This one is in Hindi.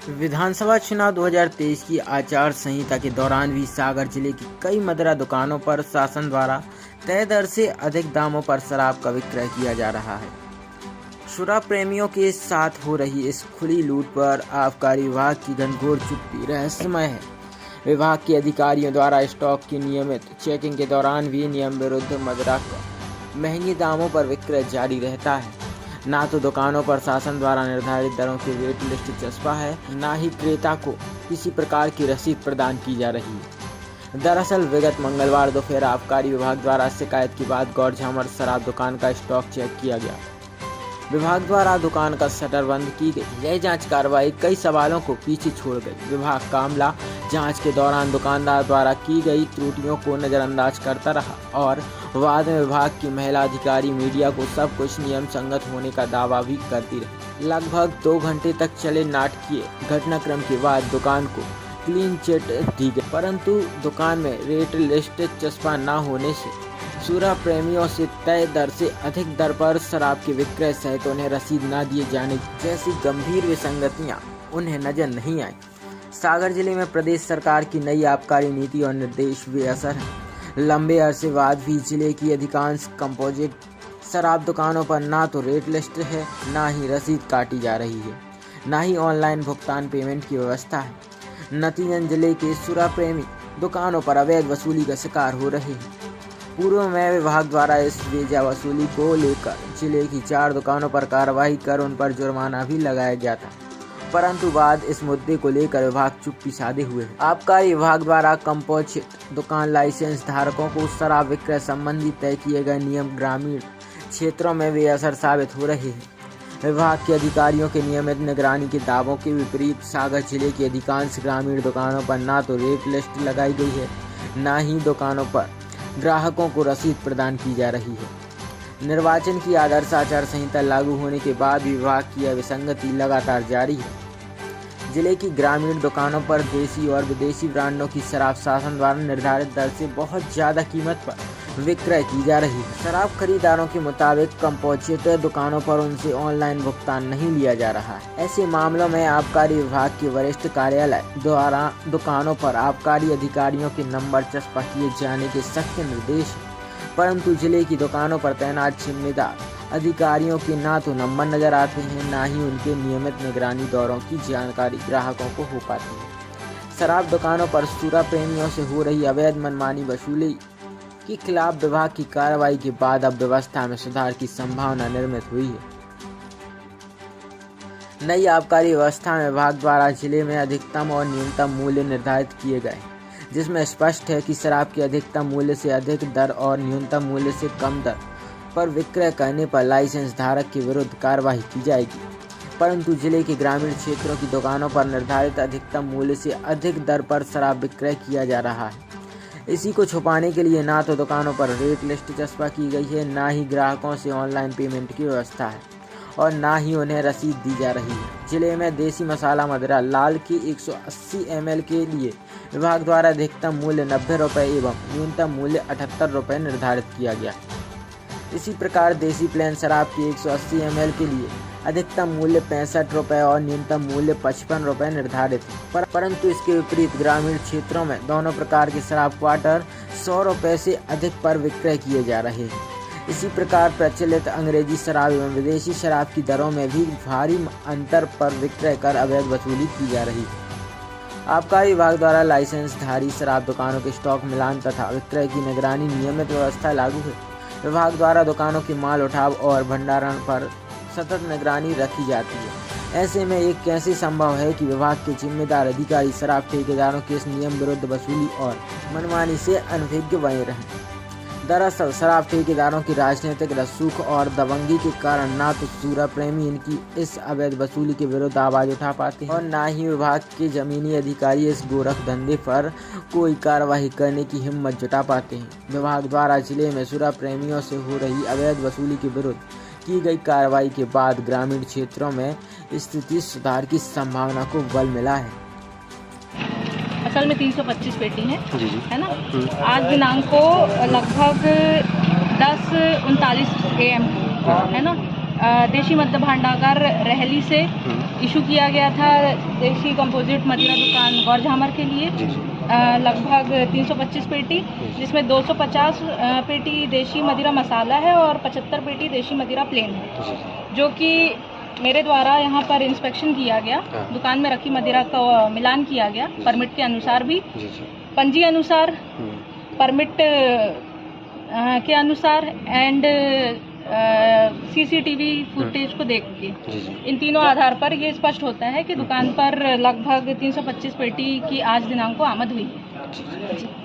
विधानसभा चुनाव 2023 की आचार संहिता के दौरान भी सागर जिले की कई मदिरा दुकानों पर शासन द्वारा तय दर से अधिक दामों पर शराब का विक्रय किया जा रहा है। शराब प्रेमियों के साथ हो रही इस खुली लूट पर आबकारी विभाग की घनघोर चुप्पी रहस्यमय है। विभाग के अधिकारियों द्वारा स्टॉक की नियमित चेकिंग के दौरान भी नियम विरुद्ध मदिरा का महंगे दामों पर विक्रय जारी रहता है। ना तो दुकानों पर शासन द्वारा निर्धारित दरों की रेट लिस्ट चस्पा है, ना ही क्रेता को किसी प्रकार की रसीद प्रदान की जा रही है। दरअसल विगत मंगलवार दोपहर आबकारी विभाग द्वारा शिकायत के बाद गौरझामर शराब दुकान का स्टॉक चेक किया गया। विभाग द्वारा दुकान का शटर बंद की गई। यह जांच कार्रवाई कई सवालों को पीछे छोड़ गई। विभाग का अमला जांच के दौरान दुकानदार द्वारा की गई त्रुटियों को नजरअंदाज करता रहा और बाद में विभाग की महिला अधिकारी मीडिया को सब कुछ नियम संगत होने का दावा भी करती रही। लगभग 2 घंटे तक चले नाटकीय घटनाक्रम के बाद दुकान को क्लीन चिट दी गई, परंतु दुकान में रेट लिस्ट चस्पा न होने से शराब प्रेमियों से तय दर से अधिक दर पर शराब के विक्रय सहित उन्हें रसीद न दिए जाने जैसी गंभीर विसंगतियां उन्हें नजर नहीं आई। सागर जिले में प्रदेश सरकार की नई आबकारी नीति और निर्देश बेअसर है। लंबे अरसे बाद भी जिले की अधिकांश कंपोजिट शराब दुकानों पर ना तो रेट लिस्ट है, ना ही रसीद काटी जा रही है, ना ही ऑनलाइन भुगतान पेमेंट की व्यवस्था है। नतीजन जिले के शराब प्रेमी दुकानों पर अवैध वसूली का शिकार हो रहे हैं। पूर्व में विभाग द्वारा इस बेजा वसूली को लेकर जिले की 4 दुकानों पर कार्रवाई कर उन पर जुर्माना भी लगाया गया था, परंतु बाद इस मुद्दे को लेकर विभाग चुप्पी साधे हुए है। आबकारी विभाग द्वारा कंपोजिट दुकान लाइसेंस धारकों को शराब विक्रय संबंधी तय किए गए नियम ग्रामीण क्षेत्रों में बेअसर साबित हो रहे हैं। विभाग के अधिकारियों के नियमित निगरानी के दावों के विपरीत सागर जिले की अधिकांश ग्रामीण दुकानों पर ना तो रेट लिस्ट लगाई गई है, ना ही दुकानों पर ग्राहकों को रसीद प्रदान की जा रही है। निर्वाचन की आदर्श आचार संहिता लागू होने के बाद विभाग की यह विसंगति लगातार जारी है। जिले की ग्रामीण दुकानों पर देसी और विदेशी ब्रांडों की शराब शासन द्वारा निर्धारित दर से बहुत ज्यादा कीमत पर विक्रय की जा रही है। शराब खरीदारों के मुताबिक कंपोजिट दुकानों पर उनसे ऑनलाइन भुगतान नहीं लिया जा रहा है। ऐसे मामलों में आबकारी विभाग के वरिष्ठ कार्यालय द्वारा दुकानों पर आबकारी अधिकारियों के नंबर चस्पा किए जाने के सख्त निर्देश हैं, परंतु जिले की दुकानों पर तैनात जिम्मेदार अधिकारियों के ना तो नंबर नजर आते हैं, ना ही उनके नियमित निगरानी दौरों की जानकारी ग्राहकों को हो पाती है। शराब दुकानों पर शराब प्रेमियों से हो रही अवैध मनमानी वसूली के खिलाफ विभाग की कार्रवाई के बाद अब व्यवस्था में सुधार की संभावना निर्मित हुई है। नई आबकारी व्यवस्था में विभाग द्वारा जिले में अधिकतम और न्यूनतम मूल्य निर्धारित किए गए, जिसमें स्पष्ट है कि शराब के अधिकतम मूल्य से अधिक दर और न्यूनतम मूल्य से कम दर पर विक्रय करने पर लाइसेंस धारक के विरुद्ध कार्रवाई की जाएगी। परंतु जिले के ग्रामीण क्षेत्रों की दुकानों पर निर्धारित अधिकतम मूल्य से अधिक दर पर शराब विक्रय किया जा रहा है। इसी को छुपाने के लिए ना तो दुकानों पर रेट लिस्ट चस्पा की गई है, ना ही ग्राहकों से ऑनलाइन पेमेंट की व्यवस्था है और ना ही उन्हें रसीद दी जा रही है। जिले में देसी मसाला मदिरा लाल की 180 ml के लिए विभाग द्वारा अधिकतम मूल्य 90 रुपये एवं न्यूनतम मूल्य 78 रुपये निर्धारित किया गया। इसी प्रकार देसी प्लेन शराब की 180 ml के लिए अधिकतम मूल्य 65 रुपये और न्यूनतम मूल्य 55 रुपये निर्धारित है, परंतु इसके विपरीत ग्रामीण क्षेत्रों में दोनों प्रकार के शराब क्वार्टर 100 रुपये से अधिक पर विक्रय किए जा रहे हैं। इसी प्रकार प्रचलित अंग्रेजी शराब एवं विदेशी शराब की दरों में भी भारी अंतर पर विक्रय कर अवैध वसूली की जा रही है। आबकारी विभाग द्वारा लाइसेंसधारी शराब दुकानों के स्टॉक मिलान तथा विक्रय की निगरानी नियमित व्यवस्था लागू है। विभाग द्वारा दुकानों के माल उठाव और भंडारण पर सतत निगरानी रखी जाती है। ऐसे में ये कैसे संभव है कि विभाग के जिम्मेदार अधिकारी शराब ठेकेदारों के इस नियम विरुद्ध वसूली और मनमानी से अनभिज्ञ बने रहें। दरअसल शराब ठेकेदारों की राजनीतिक रसूख और दबंगी के कारण ना तो शराब प्रेमी इनकी इस अवैध वसूली के विरुद्ध आवाज उठा पाते हैं और ना ही विभाग के जमीनी अधिकारी इस गोरख धंधे पर कोई कार्रवाई करने की हिम्मत जुटा पाते हैं। विभाग द्वारा जिले में शराब प्रेमियों से हो रही अवैध वसूली के विरुद्ध की गई कार्रवाई के बाद ग्रामीण क्षेत्रों में स्थिति सुधार की संभावना को बल मिला है। असल में 325 पेटी है ना। आज दिनांक को लगभग 10:39 AM है ना। देशी मद्य भांडागार रहली से इशू किया गया था देशी कंपोजिट मदिरा दुकान गौरझामर के लिए, लगभग 325 पेटी, जिसमें 250 पेटी देशी मदिरा मसाला है और 75 पेटी देशी मदिरा प्लेन है, जो कि मेरे द्वारा यहाँ पर इंस्पेक्शन किया गया। दुकान में रखी मदिरा का मिलान किया गया परमिट के अनुसार भी, पंजी अनुसार, परमिट के अनुसार एंड CCTV फुटेज को देख के इन तीनों आधार पर ये स्पष्ट होता है कि दुकान पर लगभग 325 पेटी की आज दिनांक को आमद हुई है।